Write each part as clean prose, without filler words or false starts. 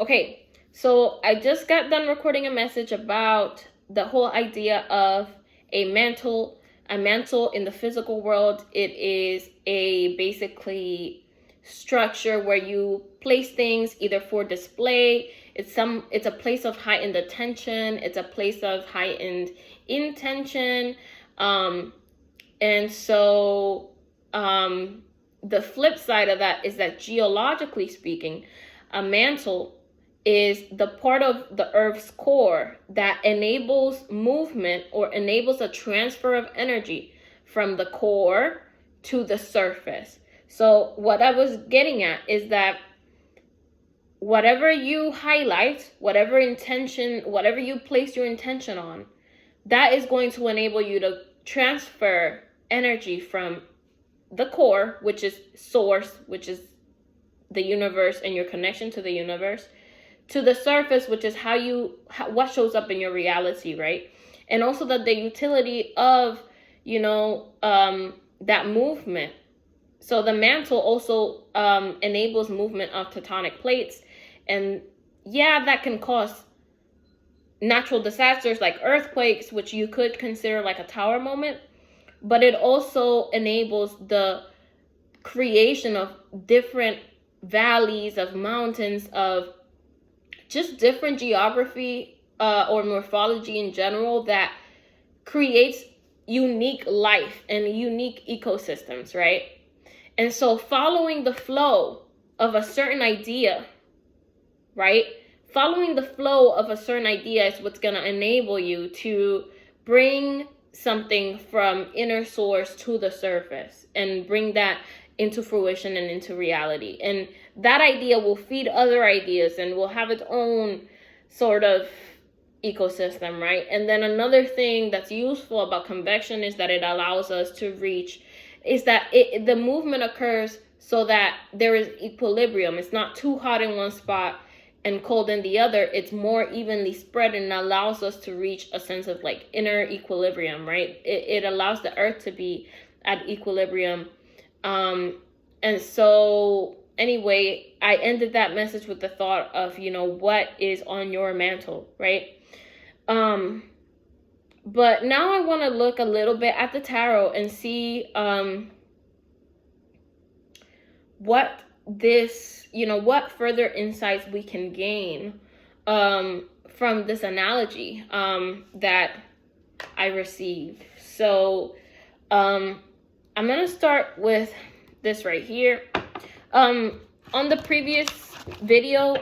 Okay, so I just got done recording a message about the whole idea of a mantle. A mantle in the physical world, it is a basically structure where you place things either for display. It's a place of heightened attention. It's a place of heightened intention. And so the flip side of that is that geologically speaking, a mantle is the part of the Earth's core that enables movement or enables a transfer of energy from the core to the surface. So what I was getting at is that whatever you highlight, whatever intention, whatever you place your intention on, that is going to enable you to transfer energy from the core, which is source, which is the universe and your connection to the universe, to the surface, which is what shows up in your reality, right? And also that the utility of, that movement. So the mantle also enables movement of tectonic plates. And yeah, that can cause natural disasters like earthquakes, which you could consider like a tower moment. But it also enables the creation of different valleys, of mountains, of just different geography or morphology in general that creates unique life and unique ecosystems, right? And so following the flow of a certain idea, right? Following the flow of a certain idea is what's going to enable you to bring something from inner source to the surface and bring that into fruition and into reality. And that idea will feed other ideas and will have its own sort of ecosystem, right? And then another thing that's useful about convection is that it allows us to reach, is that the movement occurs so that there is equilibrium. It's not too hot in one spot and cold in the other. It's more evenly spread and allows us to reach a sense of like inner equilibrium, right? It allows the earth to be at equilibrium. And so anyway, I ended that message with the thought of, what is on your mantle, right? But now I want to look a little bit at the tarot and see what further insights we can gain from this analogy that I received. So I'm going to start with this right here. On the previous video,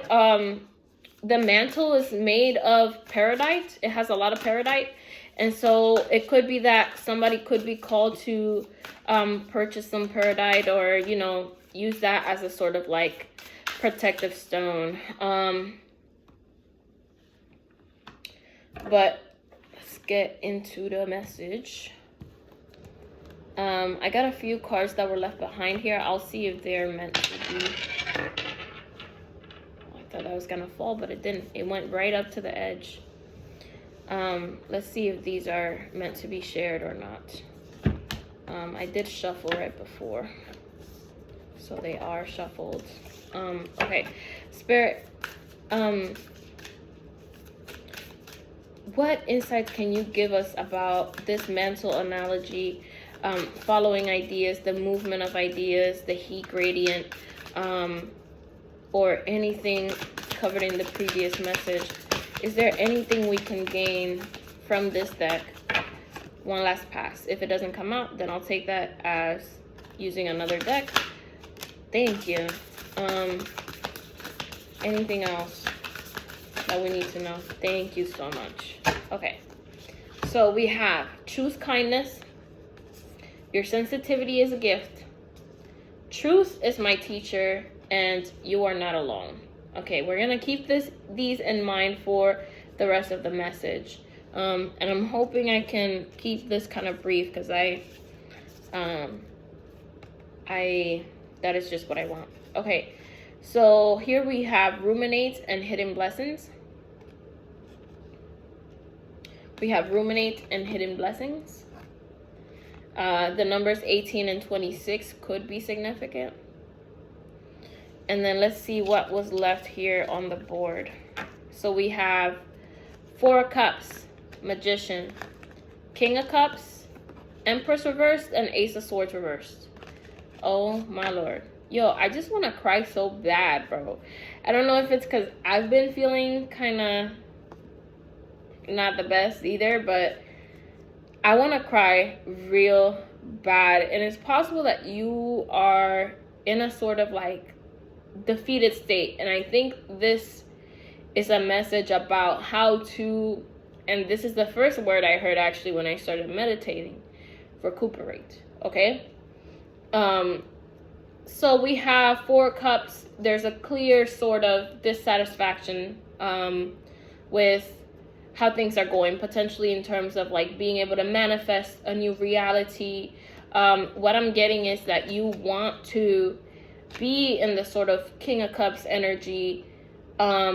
the mantle is made of peridot. It has a lot of peridot. And so it could be that somebody could be called to purchase some peridot or, use that as a sort of like protective stone. But let's get into the message. I got a few cards that were left behind here. I'll see if they're meant to be. I thought I was gonna fall, but it didn't. It went right up to the edge. Let's see if these are meant to be shared or not. I did shuffle right before, so they are shuffled. Okay, Spirit, what insights can you give us about this mantle analogy, following ideas, the movement of ideas, the heat gradient, or anything covered in the previous message? Is there anything we can gain from this deck? One last pass. If it doesn't come out, then I'll take that as using another deck. Thank you. Anything else that we need to know? Thank you so much. Okay. So we have choose kindness. Your sensitivity is a gift. Truth is my teacher, and you are not alone. Okay, we're gonna keep these in mind for the rest of the message. And I'm hoping I can keep this kind of brief because that is just what I want. Okay, so here we have ruminate and hidden blessings. We have ruminate and hidden blessings. The numbers 18 and 26 could be significant. And then let's see what was left here on the board. So we have Four of Cups, Magician, King of Cups, Empress reversed, and Ace of Swords reversed. Oh my lord. Yo, I just want to cry so bad, bro. I don't know if it's because I've been feeling kind of not the best either, but I want to cry real bad. And it's possible that you are in a sort of like defeated state. And I think this is a message about how to, and this is the first word I heard actually when I started meditating, recuperate. Okay? So we have Four Cups. There's a clear sort of dissatisfaction with how things are going, potentially in terms of like being able to manifest a new reality. What I'm getting is that you want to be in the sort of King of Cups energy. You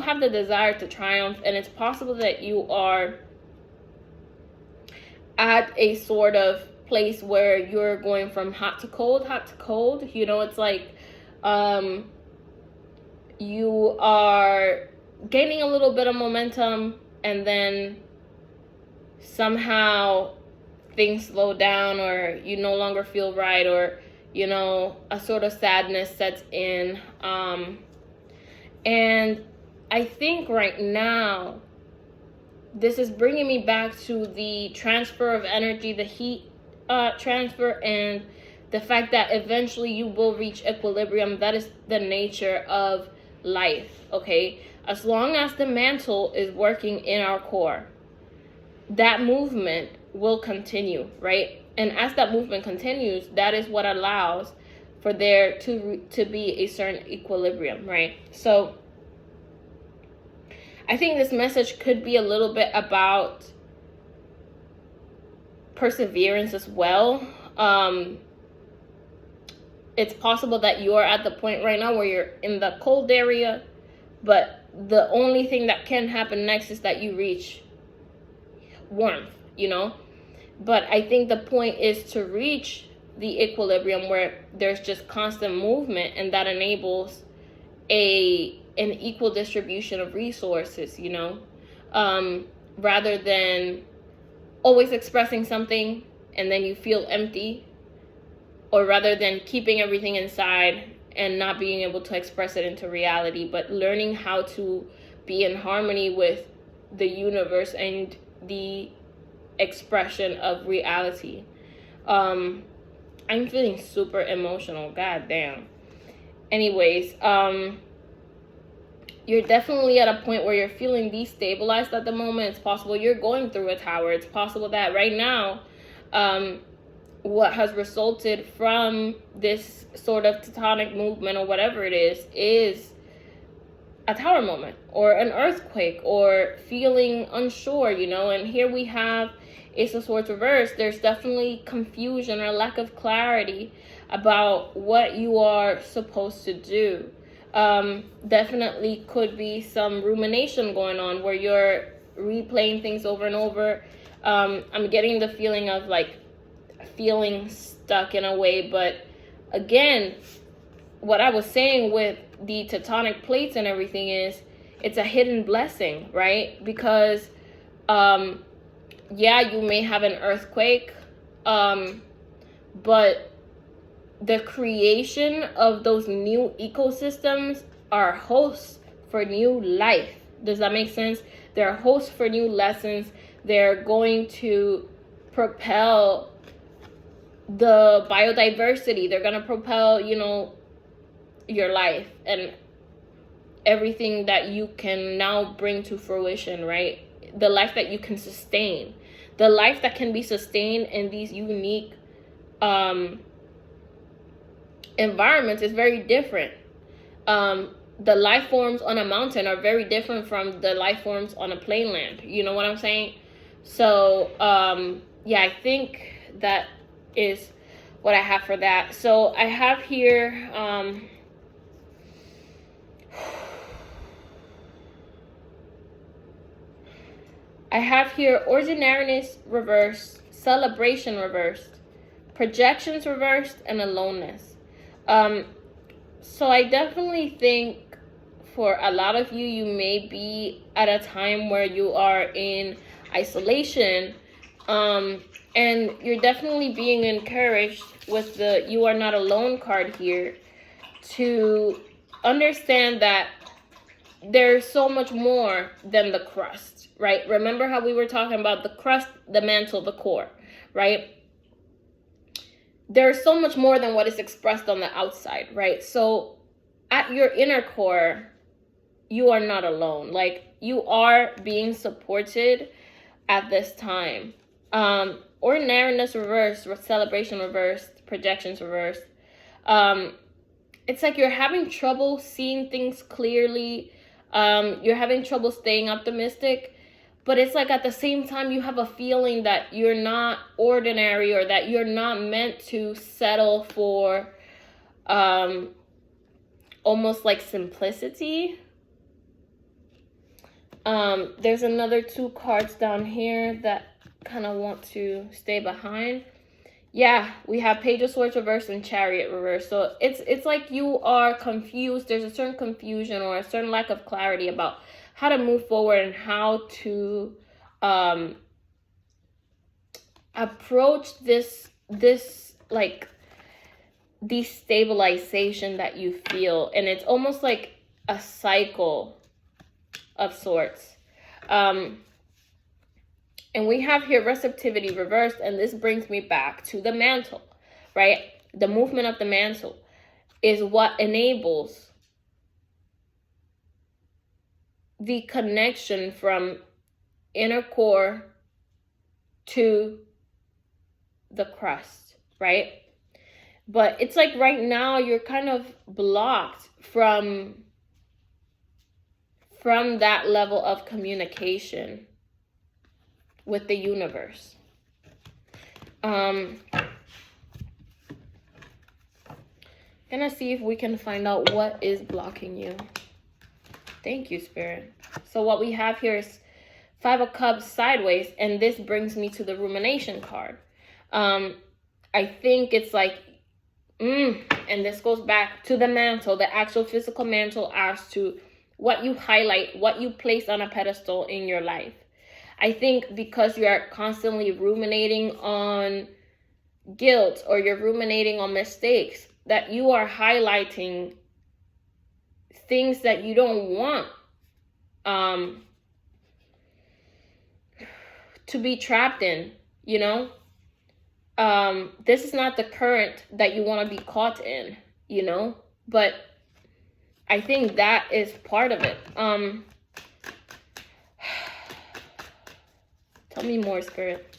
have the desire to triumph, and it's possible that you are at a sort of place where you're going from hot to cold. You know, it's like you are gaining a little bit of momentum, and then somehow things slow down, or you no longer feel right, or you know, a sort of sadness sets in. And I think right now this is bringing me back to the transfer of energy, the heat transfer, and the fact that eventually you will reach equilibrium. That is the nature of life, okay? As long as the mantle is working in our core, that movement will continue, right? And as that movement continues, that is what allows for there to be a certain equilibrium, right? So I think this message could be a little bit about perseverance as well. It's possible that you're at the point right now where you're in the cold area, but the only thing that can happen next is that you reach warmth, you know? But I think the point is to reach the equilibrium where there's just constant movement, and that enables an equal distribution of resources, you know? Rather than always expressing something and then you feel empty, or rather than keeping everything inside and not being able to express it into reality, but learning how to be in harmony with the universe and the expression of reality. I'm feeling super emotional, god damn. Anyways, you're definitely at a point where you're feeling destabilized at the moment. It's possible you're going through a tower. It's possible that right now, what has resulted from this sort of tectonic movement or whatever it is a tower moment or an earthquake or feeling unsure, you know? And here we have Ace of Swords reversed. There's definitely confusion or lack of clarity about what you are supposed to do. Definitely could be some rumination going on where you're replaying things over and over. I'm getting the feeling of like feeling stuck in a way, but again, what I was saying with the tectonic plates and everything is it's a hidden blessing, right? Because yeah, you may have an earthquake, but the creation of those new ecosystems are hosts for new life. Does that make sense? They're hosts for new lessons. They're going to propel the biodiversity. They're going to propel, you know, your life and everything that you can now bring to fruition, right? The life that you can sustain. The life that can be sustained in these unique environments is very different. The life forms on a mountain are very different from the life forms on a plain land. You know what I'm saying? So, yeah, I think that is what I have for that. So I have here, ordinariness reversed, celebration reversed, projections reversed, and aloneness. Um, so I definitely think for a lot of you, you may be at a time where you are in isolation, and you're definitely being encouraged with the "you are not alone" card here to understand that there's so much more than the crust, right? Remember how we were talking about the crust, the mantle, the core, right? There's so much more than what is expressed on the outside, right? So at your inner core, you are not alone. Like, you are being supported at this time. Ordinariness reversed, celebration reversed, projections reversed. It's like you're having trouble seeing things clearly. You're having trouble staying optimistic, but it's like at the same time you have a feeling that you're not ordinary, or that you're not meant to settle for almost like simplicity. There's another two cards down here that kind of want to stay behind. Yeah, we have Page of Swords reverse and Chariot reverse. So it's like you are confused. There's a certain confusion or a certain lack of clarity about how to move forward and how to approach this like destabilization that you feel, and it's almost like a cycle of sorts. And we have here receptivity reversed, and this brings me back to the mantle, right? The movement of the mantle is what enables the connection from inner core to the crust, right? But it's like right now you're kind of blocked from that level of communication with the universe. Gonna see if we can find out what is blocking you. Thank you, Spirit. So what we have here is Five of Cups sideways, and this brings me to the rumination card. I think it's like, and this goes back to the mantle, the actual physical mantle, as to what you highlight, what you place on a pedestal in your life. I think because you are constantly ruminating on guilt, or you're ruminating on mistakes, that you are highlighting things that you don't want to be trapped in, you know? This is not the current that you want to be caught in, you know? But I think that is part of it. Tell me more, Spirit.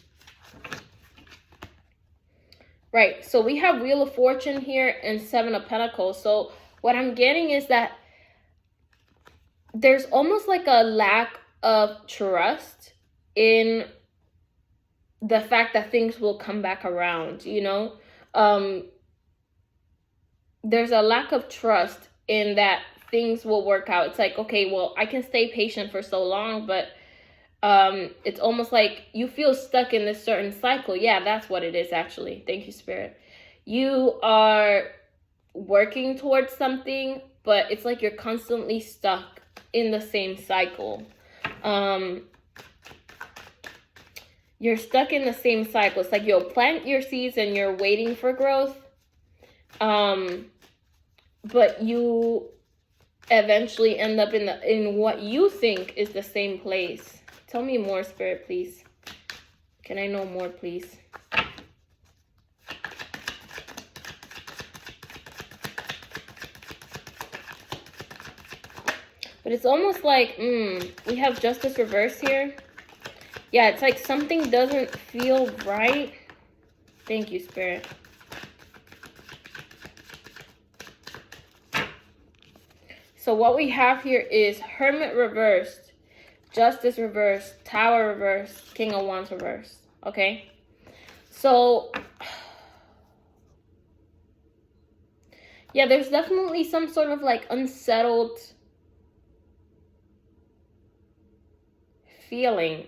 Right, so we have Wheel of Fortune here and Seven of Pentacles. So what I'm getting is that there's almost like a lack of trust in the fact that things will come back around, you know? There's a lack of trust in that things will work out. It's like, okay, well, I can stay patient for so long, but it's almost like you feel stuck in this certain cycle. Yeah, that's what it is, actually. Thank you, Spirit. You are working towards something, but it's like you're constantly stuck in the same cycle. You're stuck in the same cycle. It's like you'll plant your seeds and you're waiting for growth, but you eventually end up in what you think is the same place. Tell me more, Spirit, please. Can I know more, please? But it's almost like, we have Justice reverse here. Yeah, it's like something doesn't feel right. Thank you, Spirit. So what we have here is Hermit reversed, Justice reversed, Tower reversed, King of Wands reversed. Okay? So, yeah, there's definitely some sort of like unsettled feeling.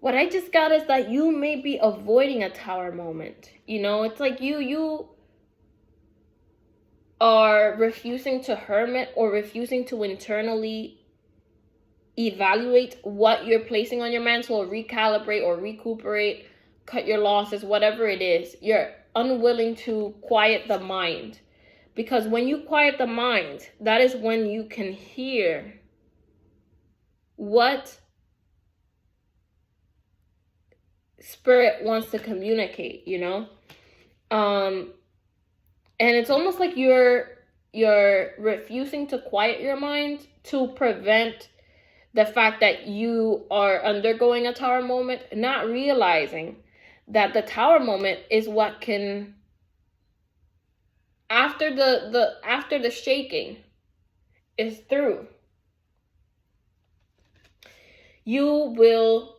what I just got is that you may be avoiding a tower moment. You know, it's like you are refusing to hermit or refusing to internally evaluate what you're placing on your mantle, or recalibrate or recuperate, cut your losses, whatever it is. You're unwilling to quiet the mind. Because when you quiet the mind, that is when you can hear what spirit wants to communicate, you know? And it's almost like you're refusing to quiet your mind to prevent the fact that you are undergoing a tower moment, not realizing that the tower moment is what can, after the shaking is through, you will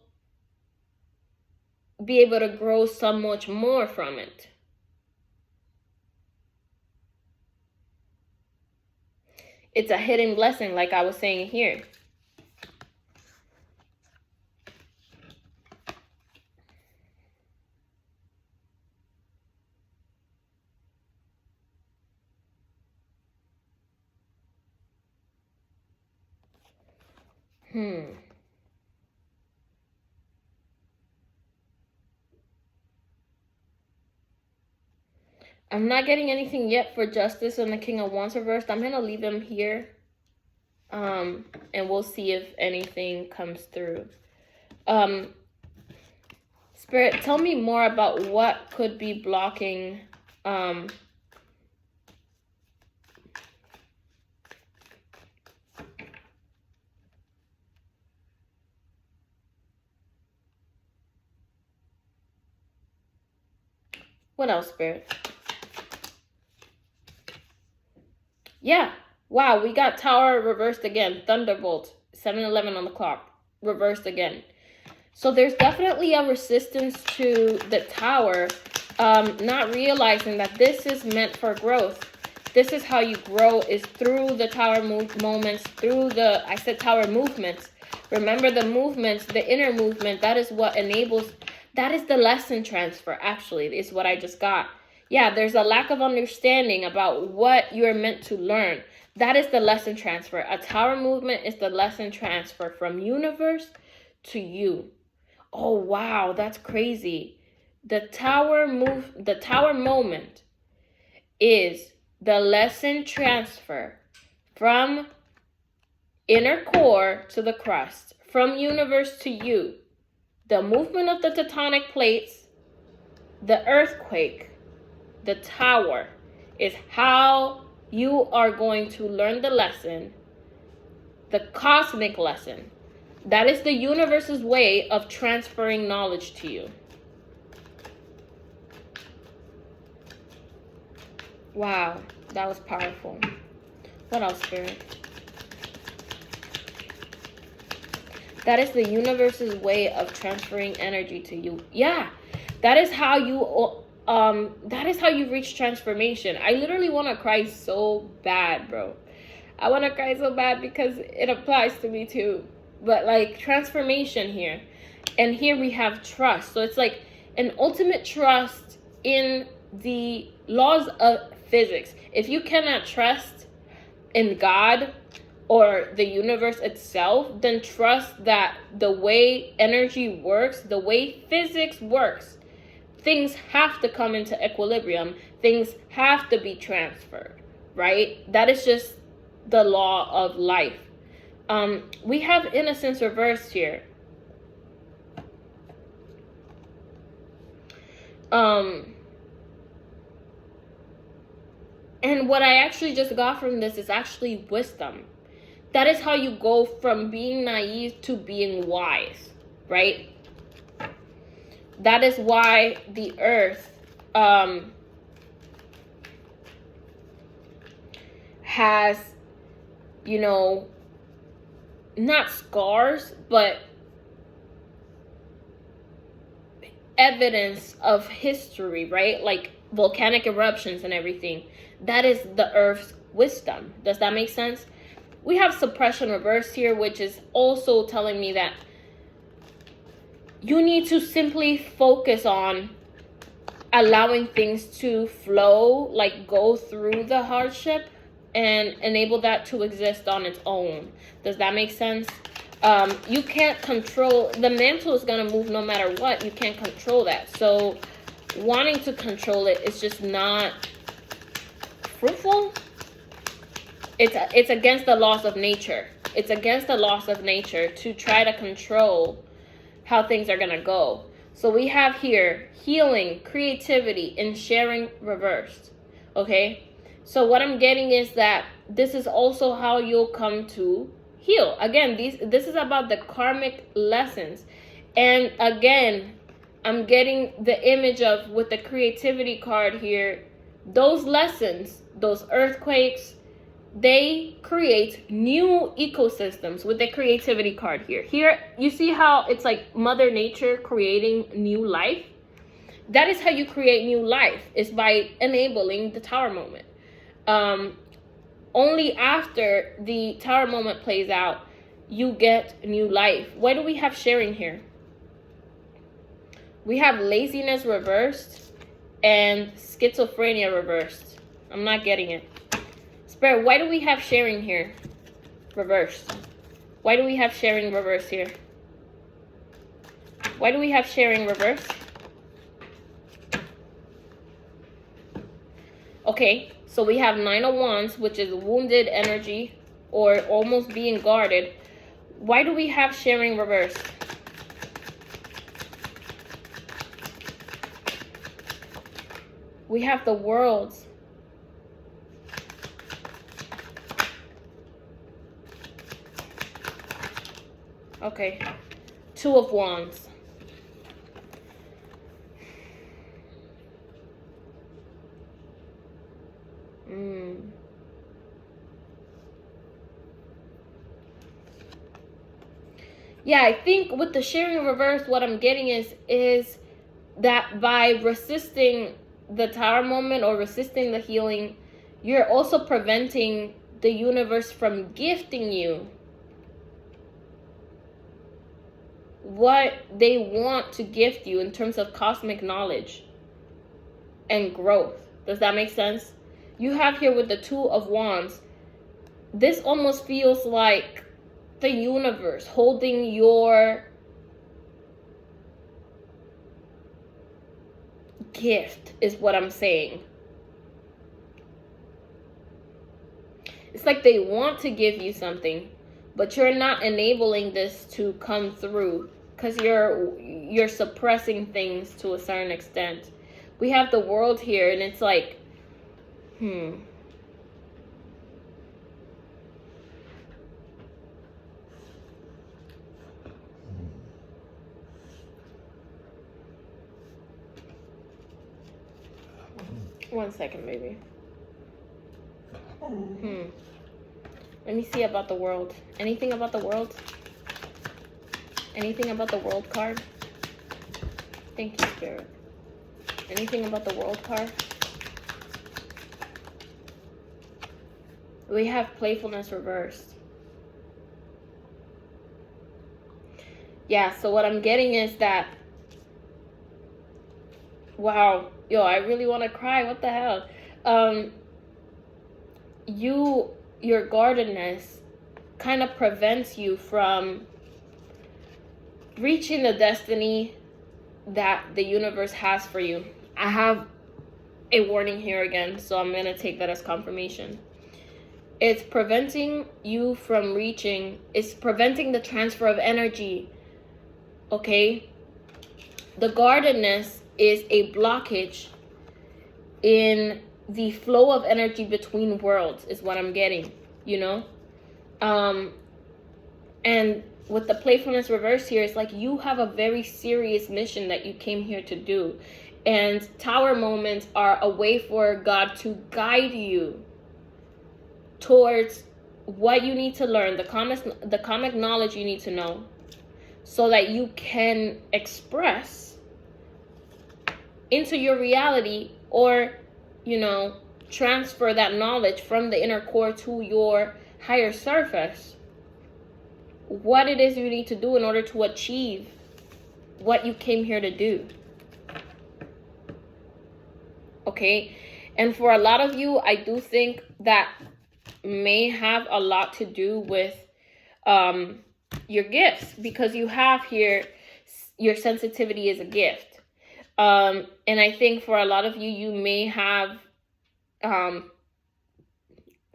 be able to grow so much more from it. It's a hidden blessing, like I was saying here. I'm not getting anything yet for Justice and the King of Wands reversed. I'm going to leave him here. And we'll see if anything comes through. Spirit, tell me more about what could be blocking what else, Spirit? Yeah. Wow, we got Tower reversed again. Thunderbolt, 7:11 on the clock, reversed again. So there's definitely a resistance to the Tower, not realizing that this is meant for growth. This is how you grow, is through the Tower moments, through the, I said Tower movements. Remember the movements, the inner movement, that is what enables, that is the lesson transfer, actually, is what I just got. Yeah, there's a lack of understanding about what you're meant to learn. That is the lesson transfer. A Tower movement is the lesson transfer from universe to you. Oh, wow, that's crazy. The Tower moment is the lesson transfer from inner core to the crust, from universe to you. The movement of the tectonic plates, the earthquake, the Tower is how you are going to learn the lesson, the cosmic lesson. That is the universe's way of transferring knowledge to you. Wow, that was powerful. What else, Spirit? That is the universe's way of transferring energy to you. Yeah, that is how you reach transformation. I literally want to cry so bad, bro. I want to cry so bad because it applies to me too. But like transformation here. And here we have trust. So it's like an ultimate trust in the laws of physics. If you cannot trust in God or the universe itself, then trust that the way energy works, the way physics works, things have to come into equilibrium. Things have to be transferred, right? That is just the law of life. We have innocence reversed here. And what I actually just got from this is actually wisdom. That is how you go from being naive to being wise, right? That is why the earth has, you know, not scars, but evidence of history, right? Like volcanic eruptions and everything. That is the earth's wisdom. Does that make sense? We have suppression reversed here, which is also telling me that You need to simply focus on allowing things to flow, like go through the hardship and enable that to exist on its own. Does that make sense? You can't control, the mantle is going to move no matter what. You can't control that. So wanting to control it is just not fruitful. It's against the laws of nature. It's against the laws of nature to try to control how things are going to go. So we have here healing, creativity, and sharing reversed. Okay? So what I'm getting is that this is also how you'll come to heal. Again, this is about the karmic lessons. And again, I'm getting the image of, with the creativity card here, those lessons, those earthquakes, they create new ecosystems with the creativity card here. Here, you see how it's like Mother Nature creating new life? That is how you create new life, is by enabling the Tower moment. Only after the Tower moment plays out, you get new life. Why do we have sharing here? We have laziness reversed and schizophrenia reversed. I'm not getting it. Spirit, why do we have sharing here? Reversed. Why do we have sharing reversed here? Why do we have sharing reversed? Okay, so we have Nine of Wands, which is wounded energy or almost being guarded. Why do we have sharing reversed? We have the Worlds. Okay, Two of Wands. Yeah, I think with the sharing reverse, what I'm getting is that by resisting the Tower moment or resisting the healing, you're also preventing the universe from gifting you what they want to gift you in terms of cosmic knowledge and growth. Does that make sense? You have here with the Two of Wands, this almost feels like the universe holding your gift, is what I'm saying. It's like they want to give you something, but you're not enabling this to come through because you're suppressing things to a certain extent. We have the World here, and it's like, One second, baby. Let me see about the World. Anything about the World? Anything about the World card? Thank you, Spirit. Anything about the World card? We have playfulness reversed. Yeah, so what I'm getting is that, wow, yo, I really want to cry. What the hell? Your guardedness kind of prevents you from reaching the destiny that the universe has for you. I have a warning here again, so I'm going to take that as confirmation. It's preventing you from reaching, it's preventing the transfer of energy, okay? The guardedness is a blockage in the flow of energy between worlds, is what I'm getting, you know? And with the playfulness reverse here, it's like you have a very serious mission that you came here to do. And Tower moments are a way for God to guide you towards what you need to learn, the comic knowledge you need to know, so that you can express into your reality, or, you know, transfer that knowledge from the inner core to your higher surface, what it is you need to do in order to achieve what you came here to do. Okay? And for a lot of you, I do think that may have a lot to do with your gifts, because you have here your sensitivity is a gift. And I think for a lot of you, you may have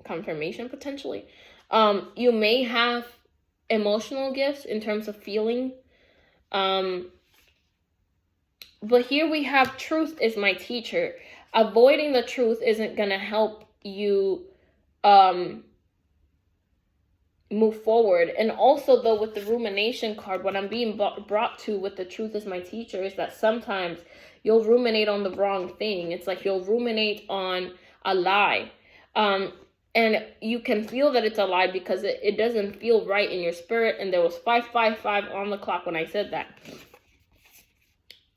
confirmation potentially. You may have emotional gifts in terms of feeling. But here we have truth is my teacher. Avoiding the truth isn't going to help you move forward. And also, though, with the rumination card, what I'm being brought to with the truth is my teacher is that sometimes you'll ruminate on the wrong thing. It's like you'll ruminate on a lie. And you can feel that it's a lie because it doesn't feel right in your spirit. And there was 555 on the clock when I said that.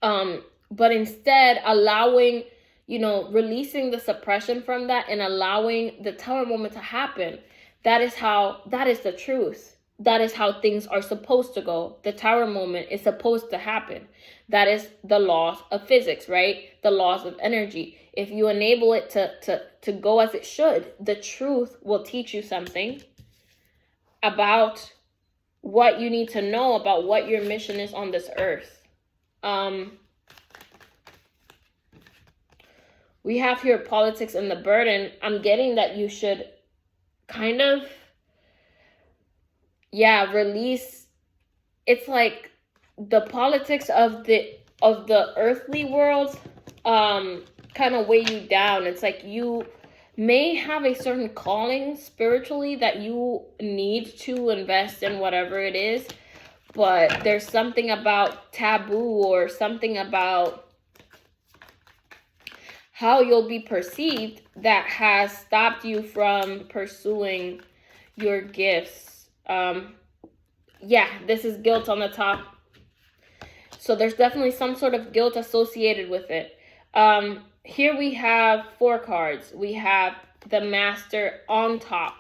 But instead allowing, releasing the suppression from that and allowing the Tower moment to happen. That is the truth. That is how things are supposed to go. The Tower moment is supposed to happen. That is the laws of physics, right? The laws of energy. If you enable it to go as it should, the truth will teach you something about what you need to know about what your mission is on this earth. We have here politics and the burden. I'm getting that you should kind of, release. It's like the politics of the earthly world kind of weigh you down. It's like you may have a certain calling spiritually that you need to invest in whatever it is, but there's something about taboo or something about how you'll be perceived that has stopped you from pursuing your gifts. This is guilt on the top. So there's definitely some sort of guilt associated with it. Here we have 4 cards. We have the Master on top.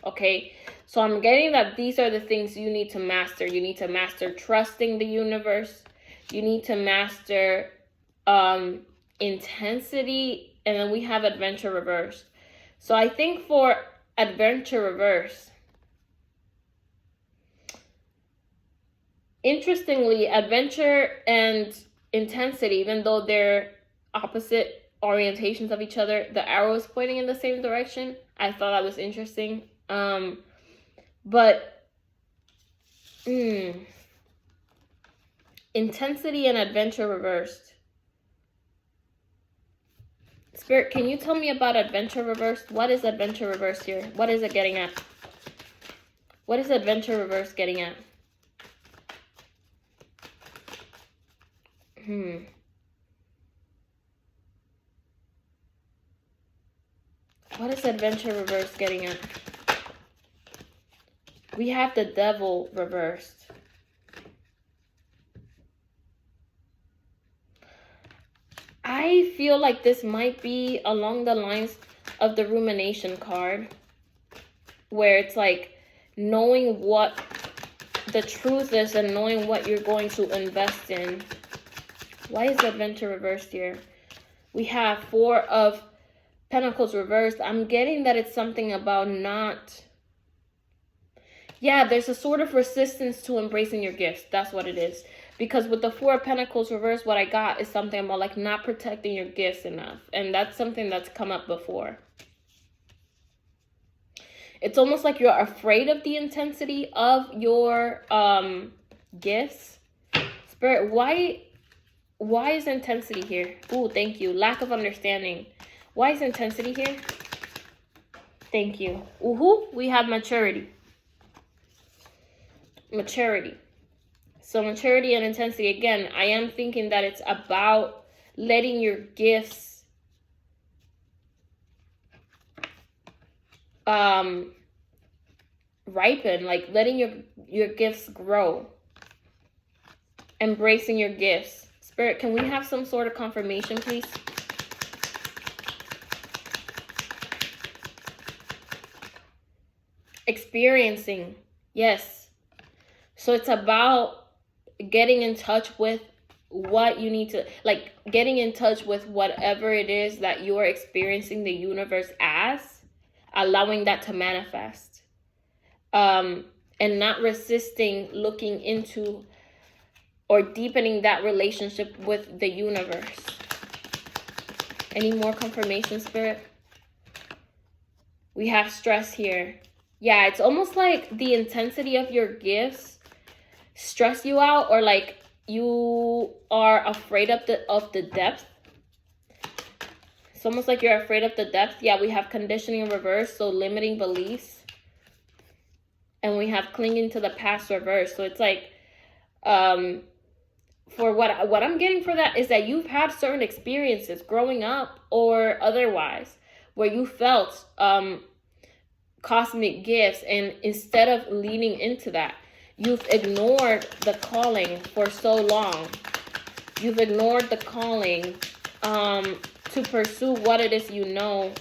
Okay, so I'm getting that these are the things you need to master. You need to master trusting the universe. You need to master intensity, and then we have adventure reversed. So I think for adventure reversed, interestingly, adventure and intensity, even though they're opposite orientations of each other, the arrow is pointing in the same direction. I thought that was interesting. But intensity and adventure reversed. Spirit, can you tell me about adventure reversed? What is adventure reversed here? What is it getting at? What is adventure reversed getting at? What is adventure reversed getting at? We have the devil reversed. I feel like this might be along the lines of the rumination card, where it's like knowing what the truth is and knowing what you're going to invest in. Why is adventure reversed here? We have 4 of Pentacles reversed. I'm getting that it's something about not... there's a sort of resistance to embracing your gifts. That's what it is. Because with the 4 of Pentacles reversed, what I got is something about like not protecting your gifts enough. And that's something that's come up before. It's almost like you're afraid of the intensity of your gifts. Spirit, why is intensity here? Ooh, thank you. Lack of understanding. Why is intensity here? Thank you. We have maturity. Maturity. So maturity and intensity, again, I am thinking that it's about letting your gifts ripen, like letting your gifts grow. Embracing your gifts. Spirit, can we have some sort of confirmation, please? Experiencing. Yes. So it's about getting in touch with what you need to, like, getting in touch with whatever it is that you are experiencing the universe as, allowing that to manifest, and not resisting looking into or deepening that relationship with the universe. Any more confirmation, Spirit? We have stress here. Yeah, it's almost like the intensity of your gifts stress you out, or like you are afraid of the depth. It's almost like you're afraid of the depth. Yeah, we have conditioning in reverse, so limiting beliefs. And we have clinging to the past reverse. So it's like, for what I'm getting for that is that you've had certain experiences growing up or otherwise where you felt cosmic gifts, and instead of leaning into that, you've ignored the calling for so long. You've ignored the calling to pursue what it is you know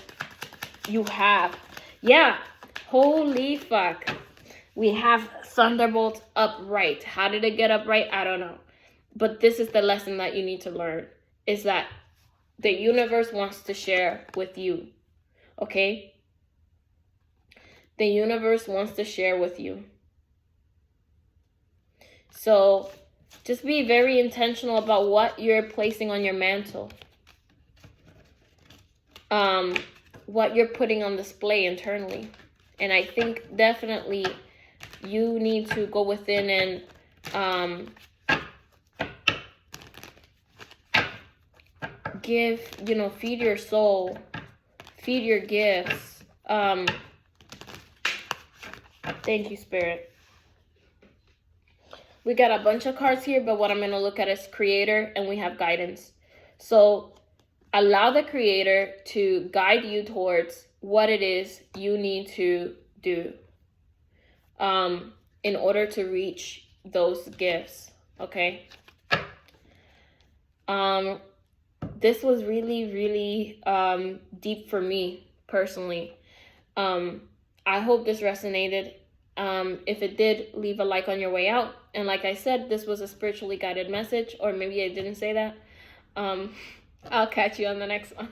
you have. Yeah, holy fuck. We have Thunderbolt upright. How did it get upright? I don't know. But this is the lesson that you need to learn, is that the universe wants to share with you. Okay? The universe wants to share with you. So just be very intentional about what you're placing on your mantle. What you're putting on display internally. And I think definitely you need to go within and give, feed your soul, feed your gifts. Thank you, Spirit. We got a bunch of cards here, but what I'm going to look at is Creator, and we have guidance. So allow the Creator to guide you towards what it is you need to do in order to reach those gifts, okay? This was really, really deep for me personally. I hope this resonated. If it did, leave a like on your way out. And like I said, this was a spiritually guided message, or maybe I didn't say that. I'll catch you on the next one.